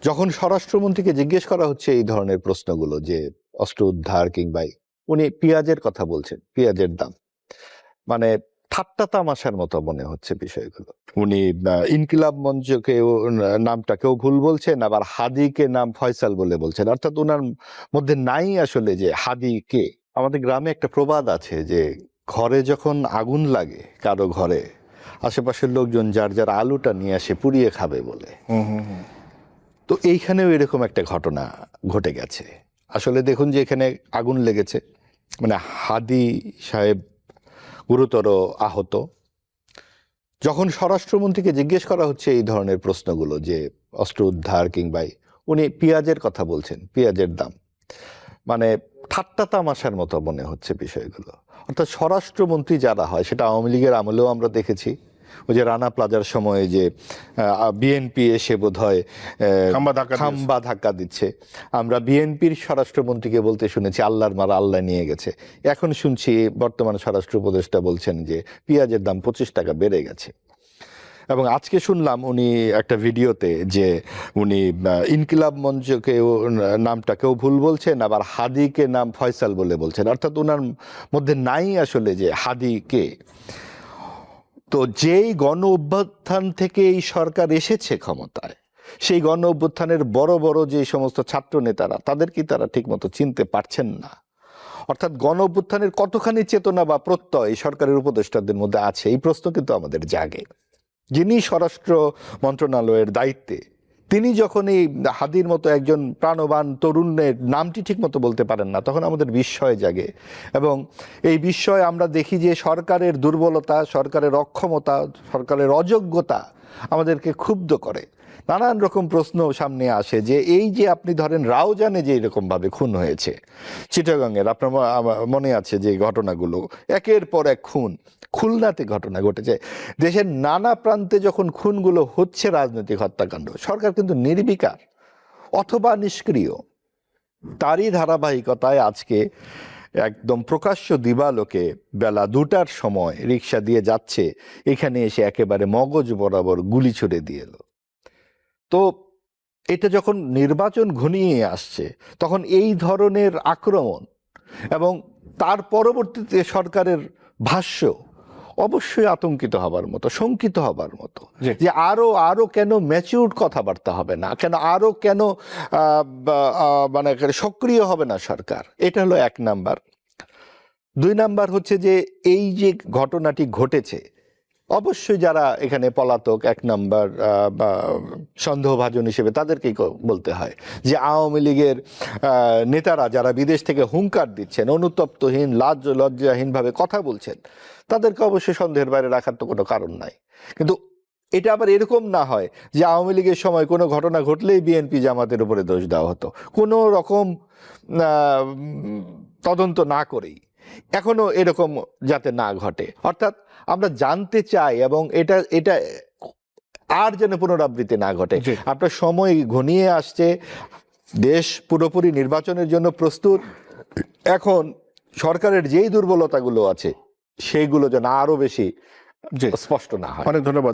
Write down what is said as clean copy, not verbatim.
যখন স্বরাষ্ট্রমন্ত্রীকে জিজ্ঞেস করা হচ্ছে এই ধরনের প্রশ্নগুলো যে অস্ত্র উদ্ধার কিংবা উনি পেঁয়াজের কথা বলছেন, পেঁয়াজের দাম মানে ঠাট্টা তামাশার মতো মনে হচ্ছে বিষয়গুলো। উনি ইনকিলাব মঞ্চকে নামটা কেউ ভুল বলছেন, আবার হাদিকে নাম ফয়সাল বলে বলছেন, অর্থাৎ ওনার মধ্যে নাই আসলে যে হাদি কে। আমাদের গ্রামে একটা প্রবাদ আছে যে ঘরে যখন আগুন লাগে কারো ঘরে, আশেপাশের লোকজন যার যার আলুটা নিয়ে আসে পুড়িয়ে খাবে বলে। তো এইখানেও এরকম একটা ঘটনা ঘটে গেছে। আসলে দেখুন যে এখানে আগুন লেগেছে, মানে হাদি সাহেব গুরুতর আহত। যখন স্বরাষ্ট্রমন্ত্রীকে জিজ্ঞেস করা হচ্ছে এই ধরনের প্রশ্নগুলো যে অস্ত্র উদ্ধার কিংবা উনি পেঁয়াজের কথা বলছেন, পেঁয়াজের দাম মানে ঠাট্টা তামাশার মতো মনে হচ্ছে বিষয়গুলো। অর্থাৎ স্বরাষ্ট্রমন্ত্রী যারা হয়, সেটা আওয়ামী লীগের আমলেও আমরা দেখেছি। ওই যে রানা প্লাজার সময়ে যে বিএনপি এসে বোধ হয় খাম্বা ধাক্কা দিচ্ছে, আমরা বিএনপির স্বরাষ্ট্রমন্ত্রীকে বলতে শুনেছি আল্লাহর মারা আল্লাহ নিয়ে গেছে। এখন শুনছি বর্তমান স্বরাষ্ট্র উপদেষ্টা বলছেন যে পেঁয়াজের দাম 25 টাকা বেড়ে গেছে। এবং আজকে শুনলাম উনি একটা ভিডিওতে যে উনি ইনকিলাব মঞ্চকে নামটা কেউ ভুল বলছেন, আবার হাদিকে নাম ফয়সাল বলে বলছেন, অর্থাৎ ওনার মধ্যে নাই আসলে যে হাদি কে। তো যেই গণ অভ্যুত্থান থেকে এই সরকার এসেছে ক্ষমতায়, সেই গণ অভ্যুত্থানের বড় বড় যে সমস্ত ছাত্র নেতারা, তাদের কি তারা ঠিকমতো চিনতে পারছেন না? অর্থাৎ গণ অভ্যুত্থানের কতখানি চেতনা বা প্রত্যয় সরকারের উপদেষ্টাদের মধ্যে আছে, এই প্রশ্ন কিন্তু আমাদের জাগে। যিনি স্বরাষ্ট্র মন্ত্রণালয়ের দায়িত্বে, তিনি যখন এই হাদির মতো একজন প্রাণবান তরুণের নামটি ঠিকমতো বলতে পারেন না, তখন আমাদের বিস্ময় জাগে। এবং এই বিস্ময় আমরা দেখি যে সরকারের দুর্বলতা, সরকারের অক্ষমতা, সরকারের অযোগ্যতা আমাদেরকে ক্ষুব্ধ করে। নানান রকম প্রশ্ন সামনে আসে যে এই যে আপনি ধরেন রাউজানে যে এরকমভাবে খুন হয়েছে, চিটাগাংয়ের আপনার মনে আছে যে ঘটনাগুলো, একের পর এক খুন, খুলনাতে ঘটনা ঘটেছে, দেশের নানা প্রান্তে যখন খুনগুলো হচ্ছে রাজনৈতিক হত্যাকাণ্ড, সরকার কিন্তু নির্বিকার অথবা নিষ্ক্রিয়। তারই ধারাবাহিকতায় আজকে একদম প্রকাশ্য দিবালোকে বেলা 2টার সময় রিক্সা দিয়ে যাচ্ছে, এখানে এসে একেবারে মগজ বরাবর গুলি ছুড়ে দিয়ে এলো। তো এটা যখন নির্বাচন ঘনিয়ে আসছে, তখন এই ধরনের আক্রমণ এবং তার পরবর্তীতে সরকারের ভাষ্য অবশ্যই আতঙ্কিত হবার মতো, শঙ্কিত হবার মতো, যে আরো কেন ম্যাচিউরড কথাবার্তা হবে না, কেন মানে সক্রিয় হবে না সরকার। এটা হলো 1 নাম্বার। 2 নাম্বার হচ্ছে যে এই যে ঘটনাটি ঘটেছে, অবশ্যই যারা এখানে পলাতক 1 নাম্বার সন্দেহভাজন হিসেবে তাদেরকেই বলতে হয় যে আওয়ামী লীগের নেতারা যারা বিদেশ থেকে হুঙ্কার দিচ্ছেন, অনুতপ্তহীন লজ্জাহীনভাবে কথা বলছেন, তাদেরকে অবশ্যই সন্দেহের বাইরে রাখার তো কোনো কারণ নাই। কিন্তু এটা আবার এরকম না হয় যে আওয়ামী লীগের সময় কোনো ঘটনা ঘটলেই বিএনপি জামাতের উপরে দোষ দেওয়া হতো, কোনো রকম তদন্ত না করেই। এখনো এরকম যাতে না ঘটে, অর্থাৎ আমরা জানতে চাই এবং এটা আর যেন পুনরাবৃত্তি না ঘটে। আপনার সময় ঘনিয়ে আসছে, দেশ পুরোপুরি নির্বাচনের জন্য প্রস্তুত। এখন সরকারের যেই দুর্বলতাগুলো আছে সেইগুলো যেন আরো বেশি স্পষ্ট না হয়। অনেক ধন্যবাদ।